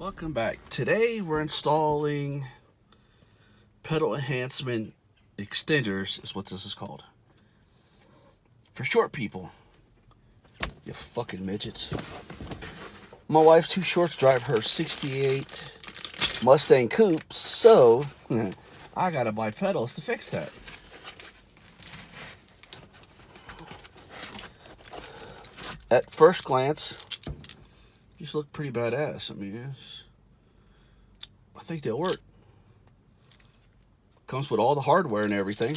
Welcome back. Today we're installing pedal enhancement extenders is what this is called. For short people. You fucking midgets. My wife's too short to drive her 68 Mustang coupe, so I gotta buy pedals to fix that. At first glance, these look pretty badass. I mean, I think they'll work. Comes with all the hardware and everything.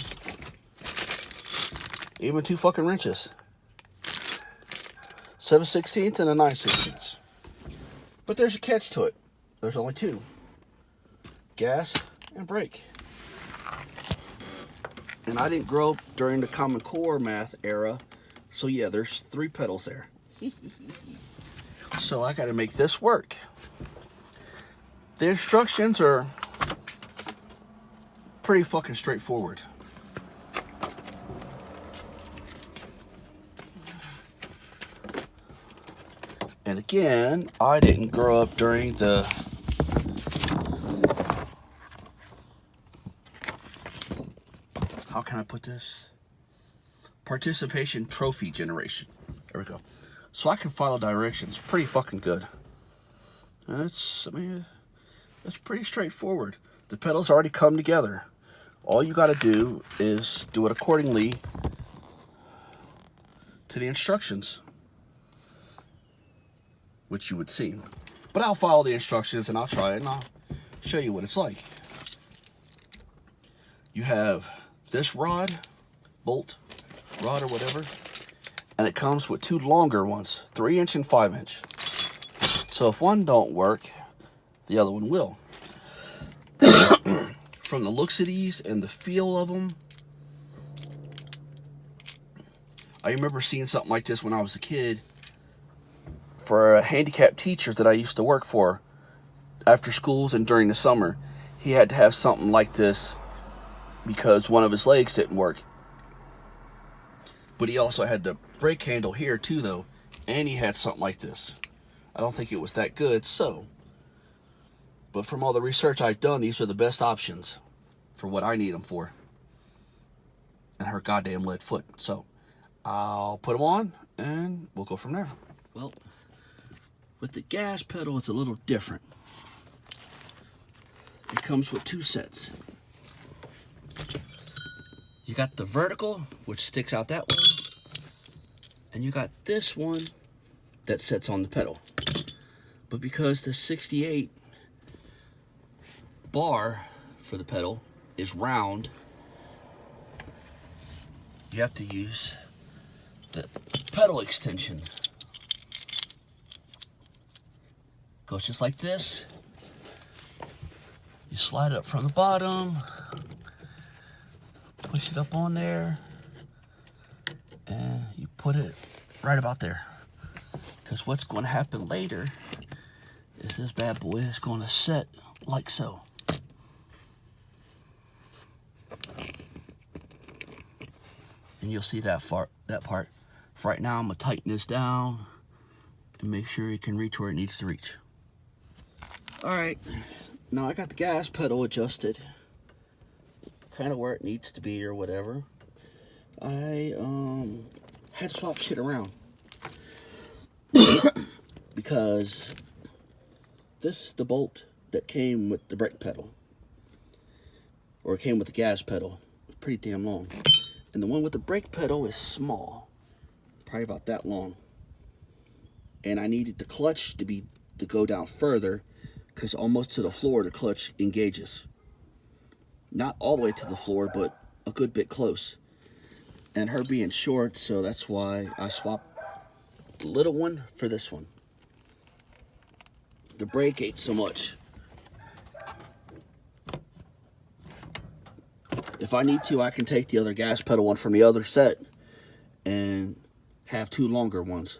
Even 2 fucking wrenches. 7/16 and a 9/16. But there's a catch to it. There's only 2. Gas and brake. And I didn't grow up during the Common Core math era. So yeah, there's 3 pedals there. So I got to make this work. The instructions are pretty fucking straightforward. And again, I didn't grow up during the how can I put this? Participation trophy generation. There we go. So I can follow directions pretty fucking good. It's pretty straightforward. The pedals already come together. All you got to do is do it accordingly to the instructions, which you would see. But I'll follow the instructions and I'll try it and I'll show you what it's like. You have this rod, bolt, rod or whatever, and it comes with 2 longer ones, 3-inch and 5-inch. So if one don't work, the other one will. From the looks of these and the feel of them, I remember seeing something like this when I was a kid for a handicapped teacher that I used to work for after schools and during the summer. He had to have something like this because one of his legs didn't work. But he also had the brake handle here too though, and he had something like this. I don't think it was that good, but from all the research I've done, these are the best options for what I need them for. And her goddamn lead foot. So I'll put them on and we'll go from there. Well, with the gas pedal, it's a little different. It comes with 2 sets. You got the vertical, which sticks out that way. And you got this one that sets on the pedal. But because the 68 bar for the pedal is round, you have to use the pedal extension. Goes just like this. You slide it up from the bottom, push it up on there, and you put it right about there. Because what's going to happen later is this bad boy is going to set like so. And you'll see that part. For right now, I'm going to tighten this down and make sure it can reach where it needs to reach. Alright, now I got the gas pedal adjusted kind of where it needs to be or whatever. I had to swap shit around because the bolt that came with the brake pedal, or it came with the gas pedal, was pretty damn long, and the one with the brake pedal is small, probably about that long, and I needed the clutch to go down further because almost to the floor the clutch engages. Not all the way to the floor, but a good bit close. And her being short, so that's why I swapped the little one for this one. The brake ain't so much. If I need to, I can take the other gas pedal one from the other set and have 2 longer ones.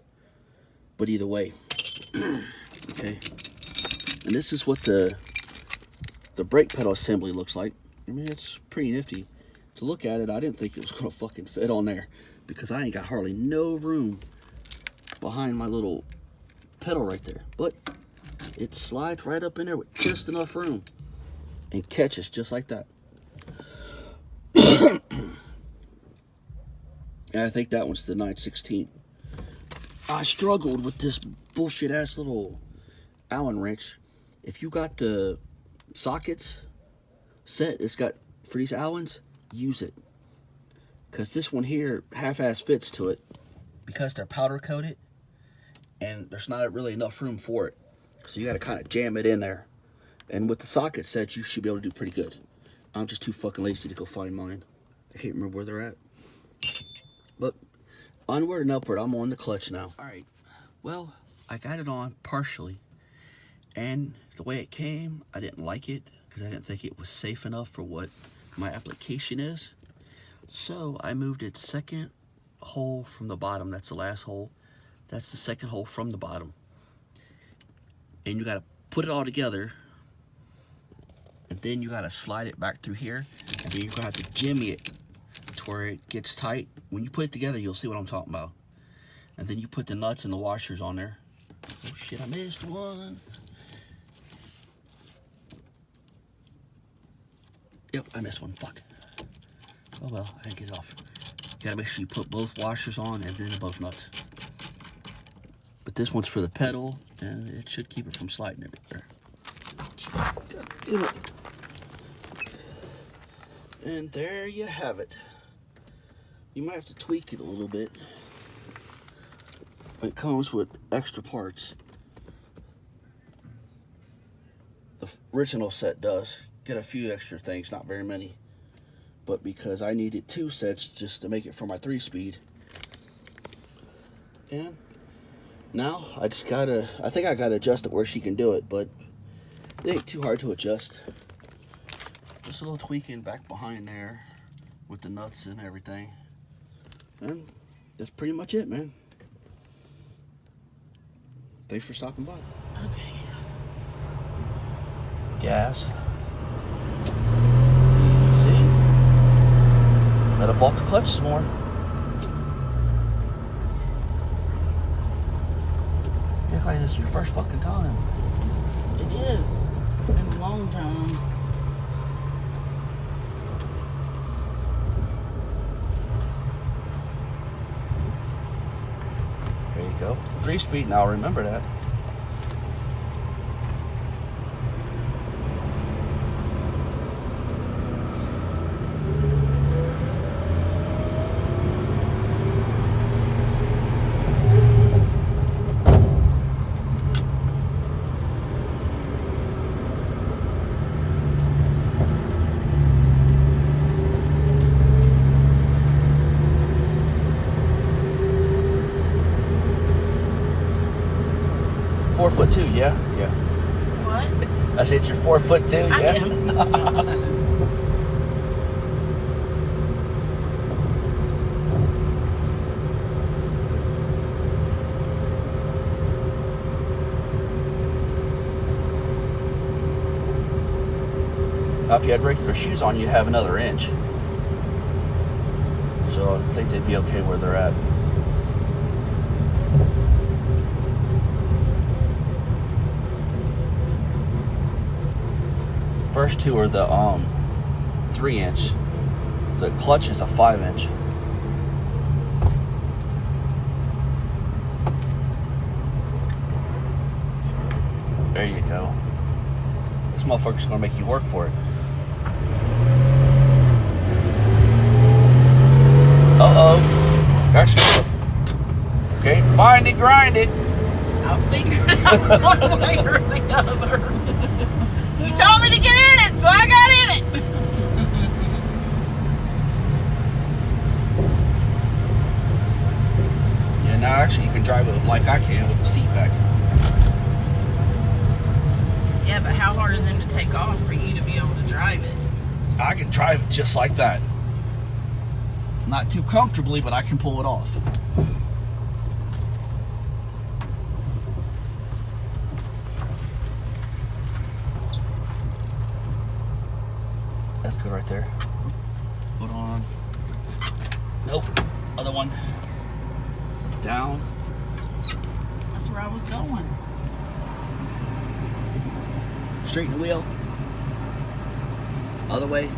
But either way. Okay. And this is what the brake pedal assembly looks like. I mean, it's pretty nifty. To look at it, I didn't think it was going to fucking fit on there because I ain't got hardly no room behind my little pedal right there. But it slides right up in there with just enough room and catches just like that. And I think that one's the 9/16. I struggled with this bullshit ass little Allen wrench. If you got the sockets set, it's got for these Allens, use it. Because this one here half-ass fits to it because they're powder coated and there's not really enough room for it. So you got to kind of jam it in there. And with the socket set, you should be able to do pretty good. I'm just too fucking lazy to go find mine. I can't remember where they're at. But onward and upward, I'm on the clutch now. All right, well, I got it on partially. And the way it came, I didn't like it because I didn't think it was safe enough for what my application is. So I moved it second hole from the bottom. That's the last hole. That's the second hole from the bottom. And you got to put it all together. And then you got to slide it back through here. And then you're going to have to jimmy it to where it gets tight. When you put it together, you'll see what I'm talking about. And then you put the nuts and the washers on there. Oh shit, I missed one. Yep, I missed one. Fuck. Oh well, I didn't get it off. You gotta make sure you put both washers on and then both nuts. But this one's for the pedal, and it should keep it from sliding everywhere. God damn it. And there you have it. You might have to tweak it a little bit. It comes with extra parts. The original set does. Get a few extra things, not very many. But because I needed 2 sets just to make it for my 3-speed. And now I just gotta, I think I gotta adjust it where she can do it, but it ain't too hard to adjust. Just a little tweaking back behind there with the nuts and everything. And that's pretty much it, man. Thanks for stopping by. Okay. Gas. Easy. Let up off the clutch some more. You act like this is your first fucking time. It is. Been a long time. There you go. 3-speed now, remember that. .4'2", yeah? Yeah. What? I said you're 4'2", yeah? I am. Now, if you had regular shoes on, you'd have another inch. So I think they'd be okay where they're at. First 2 are the 3-inch. The clutch is a 5-inch. There you go. This motherfucker's gonna make you work for it. Uh-oh. Actually, okay, find it, grind it. I'll figure it out one way or the other. You told me to get in it, so I got in it. Yeah, now actually you can drive it like I can with the seat back. Yeah, but how hard are them to take off for you to be able to drive it? I can drive it just like that. Not too comfortably, but I can pull it off. That's good right there. Put on. Nope. Other one. Down. That's where I was going. Straighten the wheel. Other way.